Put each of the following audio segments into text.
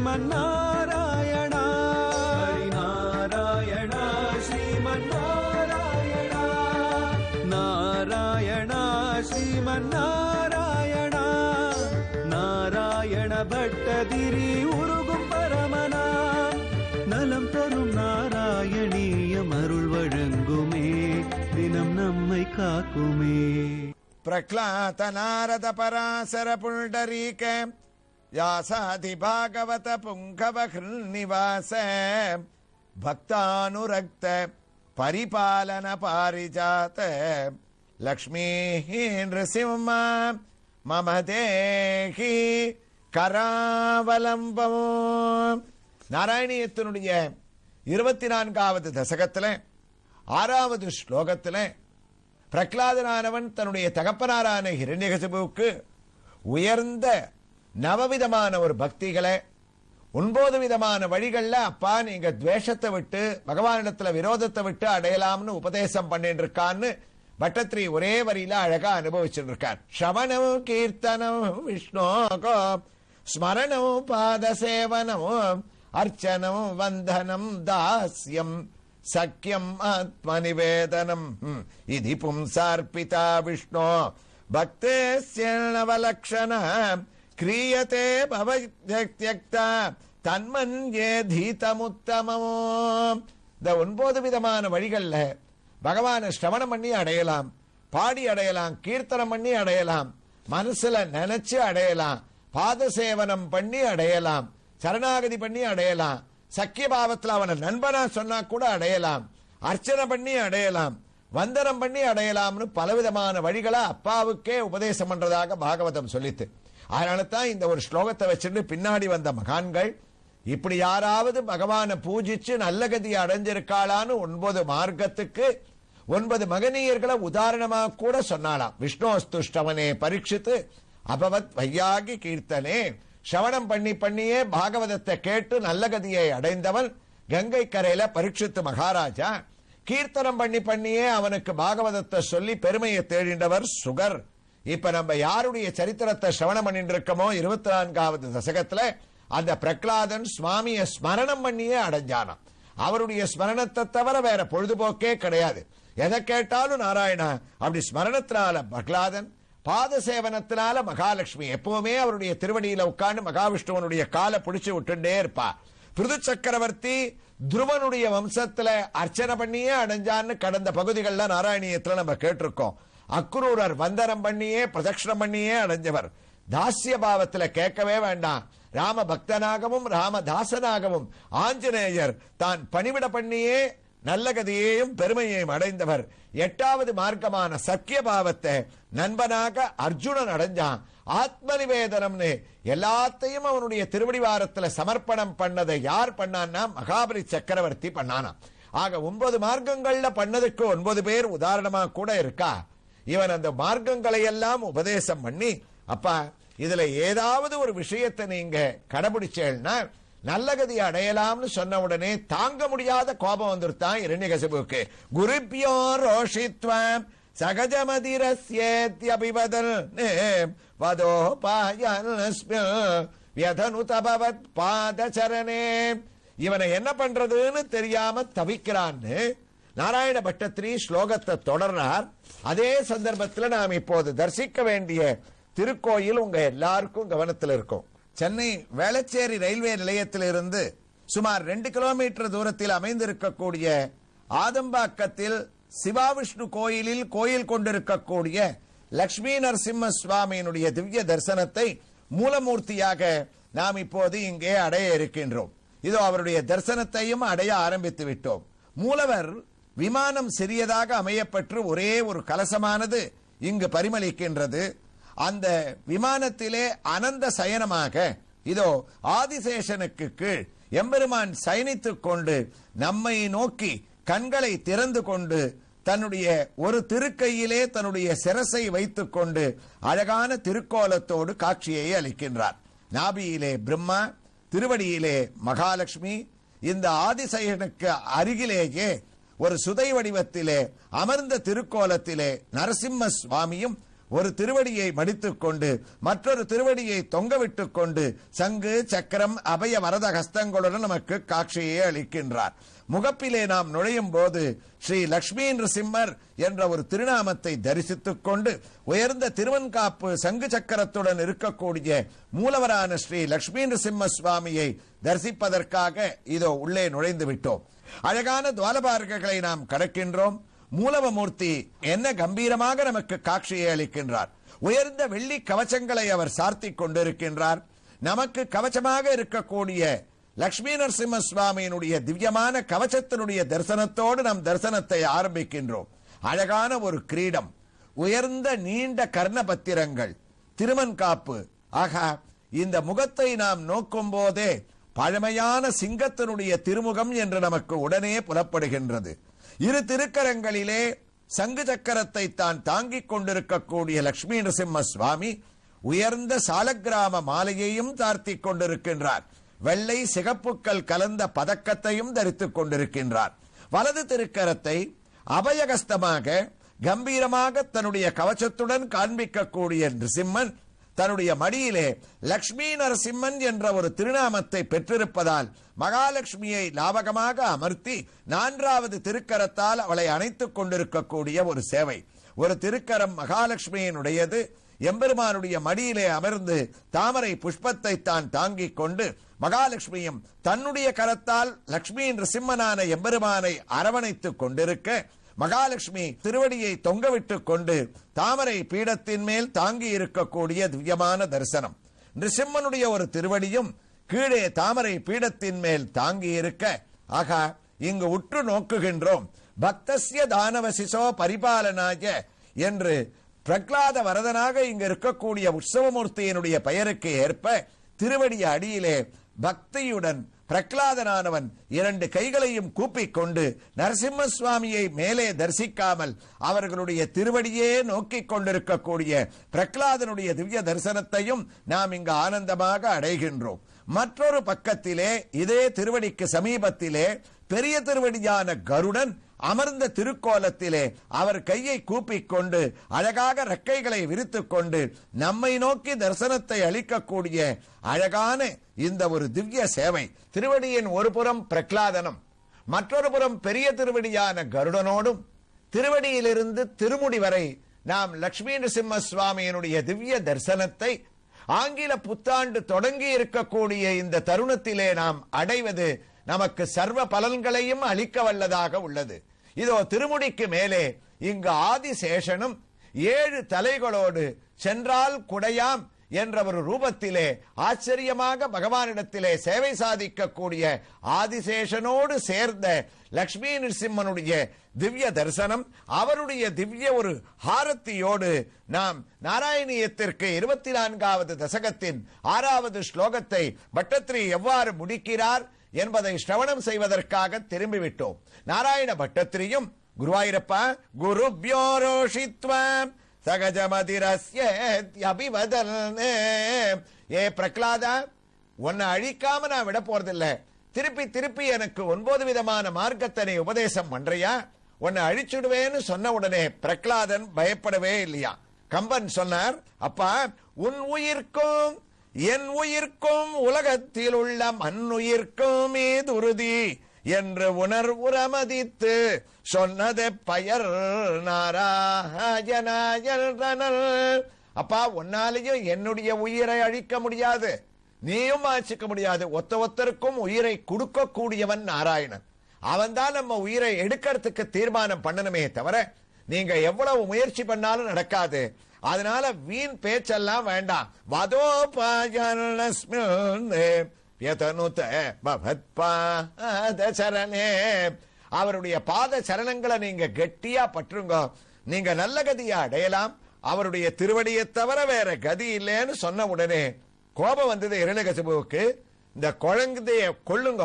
ஸ்ரீமன்னாராயணா ஹரிநாராயணா ஸ்ரீமன்னாராயணா நாராயணா ஸ்ரீமன்னாராயணா நாராயண பட்டதிரி உருகும் பரமனாம் நலம் தரும் நாராயணீயம் அருள் வழங்குமே தினம் நம்மை காக்குமே. பிரக்லாத நாரத பராசர புண்டரீக யாசாதி பாகவத புங்கவ நிவாச பக்தானுரக்த பரிபாலன பாரிஜாத லக்ஷ்மீ நிருசிம்ம மம தேஹி கராவலம்பம். நாராயணியத்தினுடைய 24வது தசகத்தில் 6வது ஸ்லோகத்தில் பிரகலாதனானவன் தன்னுடைய தகப்பனாரான ஹிரண்யகசிபுவுக்கு உயர்ந்த 9 விதமான ஒரு பக்திகளை 9 விதமான வழிகள்ல அப்பா நீங்க துவேஷத்தை விட்டு பகவானிடத்துல விரோதத்தை விட்டு அடையலாம்னு உபதேசம் பண்ணிட்டு இருக்கான்னு பட்டத்ரி ஒரே வரியில அழகா அனுபவிச்சுட்டு இருக்கார். ஸ்ரவணம் கீர்த்தனம் விஷ்ணோகோ ஸ்மரணம் பாதசேவனம் அர்ச்சனம் வந்தனம் தாஸ்யம் சக்கியம் ஆத்மநிவேதனம் இது பும்சார்பிதா விஷ்ணோ பக்தேஸ்ய நவலக்ஷண கிரியதே பவத்யக்தா தன்மன்யே தீதமுத்தமோ. இந்த 9 விதமான வழிகள்ல பகவானை ஸ்ரவணம் பண்ணி அடையலாம், பாடி அடையலாம், கீர்த்தனம் பண்ணி அடையலாம், மனசுல நினைச்சு அடையலாம், பாதசேவனம் பண்ணி அடையலாம், சரணாகதி பண்ணி அடையலாம், சக்கிய பாவத்தில் அவனை நண்பனா சொன்னா கூட அடையலாம், அர்ச்சனை பண்ணி அடையலாம், வந்தனம் பண்ணி அடையலாம்னு பலவிதமான வழிகளை அப்பாவுக்கே உபதேசம் பண்றதாக பாகவதம் சொல்லித்து. அதனால தான் இந்த ஒரு ஸ்லோகத்தை வச்சுட்டு பின்னாடி வந்த மகான்கள் இப்படி யாராவது பகவானை பூஜிச்சு நல்ல கதியை அடைஞ்சிருக்காளான்னு 9 மார்க்கத்துக்கு 9 மகனீயர்களை உதாரணமாக கூட சொன்னாலாம். விஷ்ணோஸ்துஷ்டவனே பரீட்சித்து அபவத் வையாகி கீர்த்தனே. ஸ்ரவணம் பண்ணியே பாகவதத்தை கேட்டு நல்ல கதியை அடைந்தவன் கங்கை கரையில பரீட்சித்து மகாராஜா. கீர்த்தனம் பண்ணியே அவனுக்கு பாகவதத்தை சொல்லி பெருமையை தேடிண்டவர் சுகர். இப்ப நம்ம யாருடைய சரித்திரத்தை ஸ்ரவணம் பண்ணிட்டு இருக்கோமோ 24வது தசகத்துல அந்த பிரகலாதன் சுவாமியை ஸ்மரணம் பண்ணியே அடைஞ்சானாம். அவருடைய ஸ்மரணத்தை தவிர வேற பொழுதுபோக்கே கிடையாது. எதை கேட்டாலும் நாராயணா. அப்படி ஸ்மரணத்தினால பிரகலாதன், பாதசேவனத்தினால மகாலட்சுமி எப்பவுமே அவருடைய திருவடியில உட்கார்ந்து மகாவிஷ்ணுவனுடைய காலை பிடிச்சு விட்டுட்டே இருப்பா. பிருது சக்கரவர்த்தி துருவனுடைய வம்சத்துல அர்ச்சனை பண்ணியே அடைஞ்சான்னு கடந்த பகுதிகளில் நாராயணியத்துல நம்ம கேட்டிருக்கோம். அக்ரூரர் வந்தனம் பண்ணியே பிரதட்சணம் பண்ணியே அடைஞ்சவர். தாசிய பாவத்துல கேட்கவே வேண்டாம். ராம பக்தனாகவும் ராமதாசனாகவும் ஆஞ்சநேயர் தான் பணிவிட பண்ணியே நல்ல கதியையும் பெருமையையும் அடைந்தவர். 8வது மார்க்கமான சக்கிய பாவத்தை நண்பனாக அர்ஜுனன் அடைஞ்சான். ஆத்ம நிவேதனம்னு எல்லாத்தையும் அவனுடைய திருவடிவாரத்துல சமர்ப்பணம் பண்ணதை யார் பண்ணான்னா மகாபலி சக்கரவர்த்தி பண்ணானா. ஆக 9 மார்க்கங்கள்ல பண்ணதுக்கு 9 பேர் உதாரணமா கூட இருக்கா. இவன் அந்த மார்க்கங்களை எல்லாம் உபதேசம் பண்ணி அப்பா இதுல ஏதாவது ஒரு விஷயத்தை நீங்க கடைபிடிச்சேன்னா நல்ல கதி அடையலாம்னு சொன்ன உடனே தாங்க முடியாத கோபம் வந்துருத்தான் இரண்யகசிபுவுக்கு. குருபியோ ரோஷித்வம் சகஜமதிரஸ்யேத்யபிவதன் வதோபாயனுதபவத் பாதசரணே. இவனை என்ன பண்றதுன்னு தெரியாம தவிக்கிறான்னு நாராயண பட்டத்ரி ஸ்லோகத்தை தொடர்னார். அதே சந்தர்ப்பத்தில் நாம் இப்போது தரிசிக்க வேண்டிய திருக்கோயில் உங்க எல்லாருக்கும் கவனத்தில் இருக்கும். சென்னை வேளச்சேரி ரயில்வே நிலையத்திலிருந்து சுமார் 2 கிலோமீட்டர் தூரத்தில் அமைந்திருக்கக்கூடிய ஆதம்பாக்கத்தில் சிவாவிஷ்ணு கோயிலில் கோயில் கொண்டிருக்கக்கூடிய லட்சுமி நரசிம்ம சுவாமியினுடைய திவ்ய தரிசனத்தை மூலமூர்த்தியாக நாம் இப்போது இங்கே அடைய இருக்கின்றோம். இதோ அவருடைய தரிசனத்தையும் அடைய ஆரம்பித்து விட்டோம். மூலவர் விமானம் சிறியதாக அமையப்பட்டு ஒரே ஒரு கலசமானது இங்கு பரிமளிக்கின்றது. அந்த விமானத்திலே அனந்த சயனமாக இதோ ஆதிசேஷனுக்கு கீழ் எம்பெருமான் சயனித்துக் கொண்டு நம்மை நோக்கி கண்களை திறந்து கொண்டு தன்னுடைய ஒரு திருக்கையிலே தன்னுடைய சிரசை வைத்துக் கொண்டு அழகான திருக்கோலத்தோடு காட்சியை அளிக்கின்றார். நாபியிலே பிரம்மா, திருவடியிலே மகாலட்சுமி, இந்த ஆதிசேஷனுக்கு அருகிலேயே ஒரு சுதை வடிவத்திலே அமர்ந்த திருக்கோலத்திலே நரசிம்ம சுவாமியும் ஒரு திருவடியை மடித்துக் கொண்டு மற்றொரு திருவடியை தொங்கவிட்டுக் கொண்டு சங்கு சக்கரம் அபய வரத ஹஸ்தங்களுடன் நமக்கு காட்சியை அளிக்கின்றார். முகப்பிலே நாம் நுழையும் போது ஸ்ரீ லட்சுமி நிருசிம்மர் என்ற ஒரு திருநாமத்தை தரிசித்துக் கொண்டு உயர்ந்த திருவன்காப்பு சங்கு சக்கரத்துடன் இருக்கக்கூடிய மூலவரான ஸ்ரீ லட்சுமி நிருசிம்ம சுவாமியை தரிசிப்பதற்காக இதோ உள்ளே நுழைந்து விட்டோம். அழகான துவாரபாலகர்களை நாம் கடக்கின்றோம். மூலவமூர்த்தி என்ன கம்பீரமாக நமக்கு காட்சியை அளிக்கின்றார். உயர்ந்த வெள்ளி கவச்சங்களை அவர் சார்த்திக் கொண்டிருக்கின்றார். நமக்கு கவச்சமாக இருக்கக்கூடிய லட்சுமி நரசிம்ம சுவாமியினுடைய திவ்யமான கவச்சத்தினுடைய தரிசனத்தோடு நம் தரிசனத்தை ஆரம்பிக்கின்றோம். அழகான ஒரு கிரீடம், உயர்ந்த நீண்ட கர்ணபத்திரங்கள், திருமன்காப்பு. ஆகா, இந்த முகத்தை நாம் நோக்கும் போதே பழமையான சிங்கத்தினுடைய திருமுகம் என்று நமக்கு உடனே புலப்படுகின்றது. இரு திருக்கரங்களிலே சங்கு சக்கரத்தை தான் தாங்கிக் கொண்டிருக்கக்கூடிய லட்சுமி நரசிம்ம சுவாமி உயர்ந்த சாலக்கிராம மாலையையும் தார்த்திக் கொண்டிருக்கின்றார். வெள்ளை சிகப்புக்கள் கலந்த பதக்கத்தையும் தரித்துக் கொண்டிருக்கின்றார். வலது திருக்கரத்தை அபயகஸ்தமாக கம்பீரமாக தன்னுடைய கவச்சத்துடன் காண்பிக்கக்கூடிய நிருசிம்மன் தன்னுடைய மடியிலே லட்சுமி நரசிம்மன் என்ற ஒரு திருநாமத்தை பெற்றிருப்பதால் மகாலட்சுமியை லாவகமாக அமர்த்தி 4வது திருக்கரத்தால் அவளை அணைத்துக் கொண்டிருக்கக்கூடிய ஒரு சேவை. ஒரு திருக்கரம் மகாலட்சுமியினுடையது. எம்பெருமானுடைய மடியிலே அமர்ந்து தாமரை புஷ்பத்தை தான் தாங்கிக் கொண்டு மகாலட்சுமியும் தன்னுடைய கரத்தால் லட்சுமி நிருசிம்மனான எம்பெருமானை அரவணைத்துக் கொண்டிருக்க மகாலட்சுமி திருவடியை தொங்கவிட்டுக் கொண்டு தாமரை பீடத்தின் மேல் தாங்கி இருக்கக்கூடிய திவ்யமான தரிசனம். நிருசிம்மனுடைய ஒரு திருவடியும் கீழே தாமரை பீடத்தின் மேல் தாங்கி இருக்க, ஆகா, இங்கு உற்று நோக்குகின்றோம். பக்தஸ்ய தானவசிசோ பரிபாலனாய என்று பிரகலாத வரதனாக இங்கு இருக்கக்கூடிய உற்சவமூர்த்தியினுடைய பெயருக்கு ஏற்ப திருவடிய அடியிலே பக்தியுடன் பிரகலாதனானவன் 2 கைகளையும் கூப்பிக் கொண்டு நரசிம்ம சுவாமியை மேலே தரிசிக்காமல் அவர்களுடைய திருவடியே நோக்கிக் கொண்டிருக்கக்கூடிய பிரகலாதனுடைய திவ்ய தரிசனத்தையும் நாம் இங்கு ஆனந்தமாக அடைகின்றோம். மற்றொரு பக்கத்திலே இதே திருவடிக்கு சமீபத்திலே பெரிய திருவடியான கருடன் அமர்ந்த திருக்கோலத்திலே அவர் கையை கூப்பிக் கொண்டு அழகாக ரெக்கைகளை விரித்துக் கொண்டு நம்மை நோக்கி தரிசனத்தை அளிக்கக்கூடிய அழகான இந்த ஒரு திவ்ய சேவை. திருவடியின் ஒரு புறம் பிரகலாதனும் மற்றொரு புறம் பெரிய திருவடியான கருடனோடும் திருவடியிலிருந்து திருமுடி வரை நாம் லட்சுமி நரசிம்ம சுவாமியினுடைய திவ்ய தரிசனத்தை ஆங்கில புத்தாண்டு தொடங்கி இருக்கக்கூடிய இந்த தருணத்திலே நாம் அடைவது நமக்கு சர்வ பலன்களையும் அளிக்க வல்லதாக உள்ளது. இதோ திருமுடிக்கு மேலே இங்கு ஆதிசேஷனும் 7 தலைகளோடு சென்றால் குடையாம் என்ற ஒரு ரூபத்திலே ஆச்சரியமாக பகவானிடத்திலே சேவை சாதிக்கக்கூடிய ஆதிசேஷனோடு சேர்ந்த லட்சுமி நரசிம்மனுடைய திவ்ய தரிசனம், அவருடைய திவ்ய ஒரு ஹாரத்தியோடு நாம் நாராயணியத்திற்கு 24வது தசகத்தின் 6வது ஸ்லோகத்தை பட்டத்திரி எவ்வாறு முடிக்கிறார் என்பதை ஸ்ரவணம் செய்வதற்காக திரும்பிவிட்டோம். நாராயண பட்டத்திரியும் குருவாயிரப்பா குருப்யோ ரோஷித்வம் சகஜமதிரஸ்ய அபிவதல்னே, ஏ பிரகலாதா, உன்னை அழிக்காம நான் விட போறதில்லை. திருப்பி திருப்பி எனக்கு 9 விதமான மார்க்கத்தை உபதேசம் பண்றியா? உன்னை அழிச்சுடுவேன்னு சொன்ன உடனே பிரகலாதன் பயப்படவே இல்லையா. கம்பன் சொன்னார், அப்பா, உன் உயிர்க்கும் என் உயிர்க்கும் உலகத்தில் உள்ள மண்ணுயிர்க்கும் மீதுறுதி என்று உணர்வுரமதித்து சொன்னது பயர் நாராயணாயல். அப்பா, உன்னாலேயும் என்னுடைய உயிரை அழிக்க முடியாது, நீயும் ஆட்சிக்க முடியாது. ஒருத்தருக்கும் உயிரை கொடுக்க கூடியவன் நாராயணன். அவன் தான் நம்ம உயிரை எடுக்கிறதுக்கு தீர்மானம் பண்ணணுமே தவிர நீங்க எவ்வளவு முயற்சி பண்ணாலும் நடக்காது. அதனால வீண் பேச்செல்லாம் வேண்டாம். அவருடைய பாத சரணங்களை நீங்க கெட்டியா பற்றுங்க, நீங்க நல்ல கதியா அடையலாம். அவருடைய திருவடியை தவிர வேற கதி இல்லைன்னு சொன்ன உடனே கோபம் வந்தது இரணியகசிபுவுக்கு. இந்த குழந்தைய கொள்ளுங்க,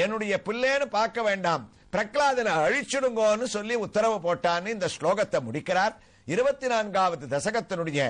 என்னுடைய பிள்ளைன்னு பார்க்க வேண்டாம், பிரகலாதனை அழிச்சுடுங்கன்னு சொல்லி உத்தரவு போட்டான்னு இந்த ஸ்லோகத்தை முடிக்கிறார். 24வது தசகத்தினுடைய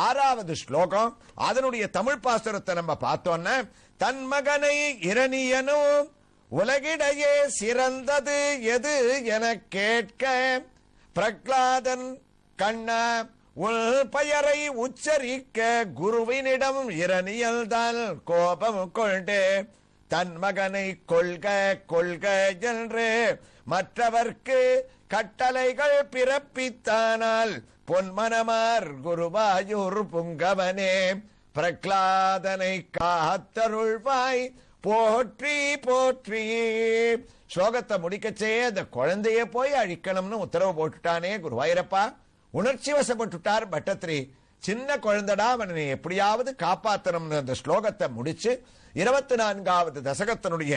6வது ஸ்லோகம். அதனுடைய தமிழ் பாசுரத்தை நம்ம பார்த்தோம்னா, தன் மகனை இரணியனும் உலகிடையே சிறந்தது எது என கேட்க பிரகலாதன் கண்ணா உள் பெயரை உச்சரிக்க குருவினிடம் இரணியல்தான் கோபம் கொண்டே தன் மகனை கொள்க கொள்க என்று மற்றவர்க்கு கட்டளைகள் பிறப்பித்தானால் பொன்மனமார் குருவாயூர் புங்கவனே பிரகலாதனை காத்தருள்வாய் போற்றி போற்றி. ஸ்லோகத்தை முடிக்கச்சே அந்த குழந்தைய போய் அழிக்கணும்னு உத்தரவு போட்டுட்டானே குருவாயூரப்பா. உணர்ச்சி வசப்பட்டுட்டார் பட்டத்திரி. சின்ன குழந்தைடா, அவனை எப்படியாவது காப்பாத்தணும்னு அந்த ஸ்லோகத்தை முடிச்சு 24வது தசகத்தினுடைய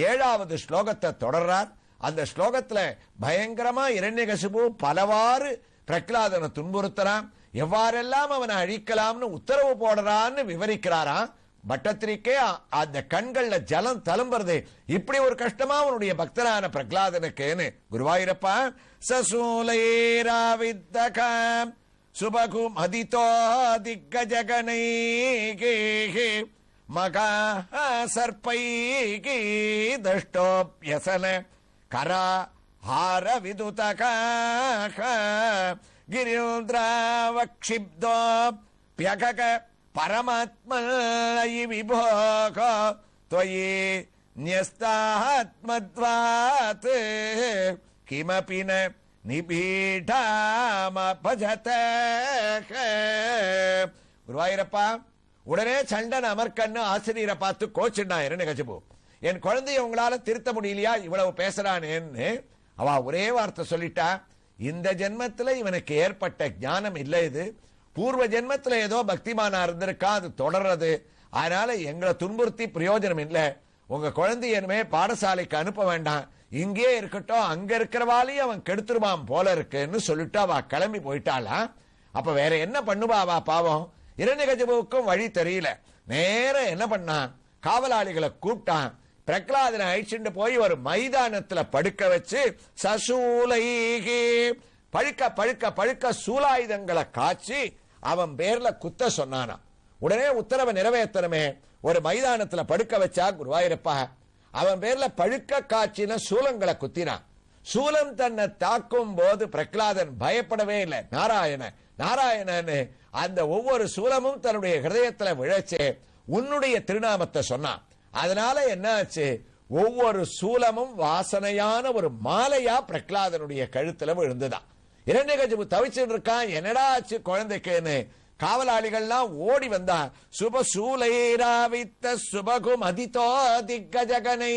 7வது ஸ்லோகத்தை தொடர்றார். அந்த ஸ்லோகத்துல பயங்கரமா இரண்யகசிபு பலவாறு பிரகலாதனை துன்புறுத்தலாம், எவ்வாறெல்லாம் அவனை அழிக்கலாம்னு உத்தரவு போடுறான்னு விவரிக்கிறாராம். பட்டத்திரிக்கே அந்த கண்கள்ல ஜலம் தழும்புறது. இப்படி ஒரு கஷ்டமா அவனுடைய பக்தனான பிரகலாதனுக்குன்னு. குருவாயூரப்பா சசூலைராவித்தகம் சுபகும் அதிதோ திக்கஜகனை மகா சர்ப்பைகி தஷ்டோப்யசன கரா ஹார விதுதக கிரிந்திராவக்ஷிப்தோ ப்யகக பரமாத்மயி விபோக त्वयि न्यस्तात्मत्वात् किमपि न நிபீடாமபஜத. குருவாயூரப்பா, உடனே சண்டன் அமர்கண்ணு ஆசிரியரை பார்த்து கோச்சுண்டா இரண்யகசிபு. என் குழந்தைய உங்களால திருத்த முடியலையா, இவ்வளவு பேசுறானேன்னு. அவ ஒரே வார்த்தை சொல்லிட்டா, இந்த ஜென்மத்துல இவனுக்கு ஏற்பட்ட ஞானம் இல்லை, இது பூர்வ ஜென்மத்துல ஏதோ பக்திமானா இருந்திருக்கா, அது தொடர்றது. அதனால எங்களை துன்புறுத்தி பிரயோஜனம் இல்லை. உங்க குழந்தைய இனிமே பாடசாலைக்கு அனுப்ப வேண்டாம், இங்கே இருக்கட்டும், அங்க இருக்கிறவாளையும் அவன் கெடுத்துருவான் போல இருக்குன்னு சொல்லிட்டு அவ கிளம்பி போயிட்டாளா. அப்ப வேற என்ன பண்ணுவாவா பாவம். இரண்யகசிபுவுக்கும் வழி தெரியல. நேர என்ன பண்ணான், காவலாளிகளை கூப்பிட்டான். பிரகலாதனை அழிச்சுட்டு போய் ஒரு மைதானத்துல படுக்க வச்சு சசூலைகி பழுக்க பழுக்க பழுக்க சூலாயுதங்களை காய்ச்சி அவன் பேர்ல குத்த சொன்னானா. உடனே உத்தரவை நிறைவேற்றணுமே. ஒரு மைதானத்துல படுக்க வச்சா குருவாயூரப்பா, அவன் பேர்ல பழுக்க காய்ச்சின சூலங்களை குத்தினான். சூலம் தன்னை தாக்கும் போது பிரகலாதன் பயப்படவே இல்லை. நாராயண நாராயணன்னு அந்த ஒவ்வொரு சூலமும் தன்னுடைய ஹிருதயத்துல விழச்சே உன்னுடைய திருநாமத்தை சொன்னான். அதனால என்ன ஆச்சு, ஒவ்வொரு சூலமும் வாசனையான ஒரு மாலையா பிரகலாதனுடைய கழுத்துல விழுந்துதான். இரண்யகசிபு தவிச்சுட்டு இருக்கான், என்னடா ஆச்சு குழந்தைக்குன்னு. காவலாளிகள்லாம் ஓடி வந்தா. சுபசூலைராவித்த சுபகும் அதிதோ திக்கஜகனை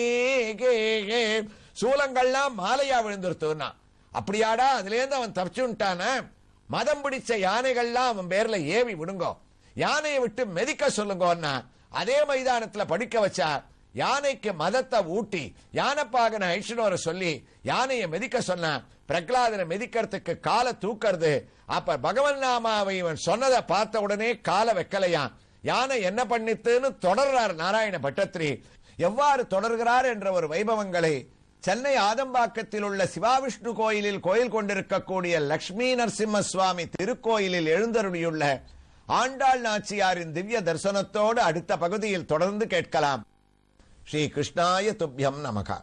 சூலங்கள்லாம் மாலையா விழுந்துருத்துனா. அப்படியாடா, அதுல இருந்து அவன் தப்பிச்சுட்டான. மதம் பிடிச்ச யானைகள்லாம் அவன் பேர்ல ஏவி விடுங்கோ, யானையை விட்டு மெதிக்க சொல்லுங்கன்னா. அதே மைதானத்துல படிக்க வச்சா. யானைக்கு மதத்தை ஊட்டி யானைப்பாகனை அழிச்சுன்னு வர சொல்லி யானையை மெதிக்க சொன்ன. பிரகலாதனை மெதிக்கிறதுக்கு காலை தூக்கிறது. அப்ப பகவன் நாமாவை இவன் சொன்னதை பார்த்த உடனே காலை வைக்கலையான். யானை என்ன பண்ணித்துன்னு தொடர்றார் நாராயண பட்டத்திரி. எவ்வாறு தொடர்கிறார் என்ற ஒரு வைபவங்களை சென்னை ஆதம்பாக்கத்தில் உள்ள சிவாவிஷ்ணு கோயிலில் கோயில் கொண்டிருக்கக்கூடிய லட்சுமி நரசிம்ம சுவாமி திருக்கோயிலில் எழுந்தருளியுள்ள ஆண்டாள் நாச்சியாரின் திவ்ய தரிசனத்தோடு அடுத்த பகுதியில் தொடர்ந்து கேட்கலாம். ஸ்ரீ கிருஷ்ணாய துப்யம் நமகா.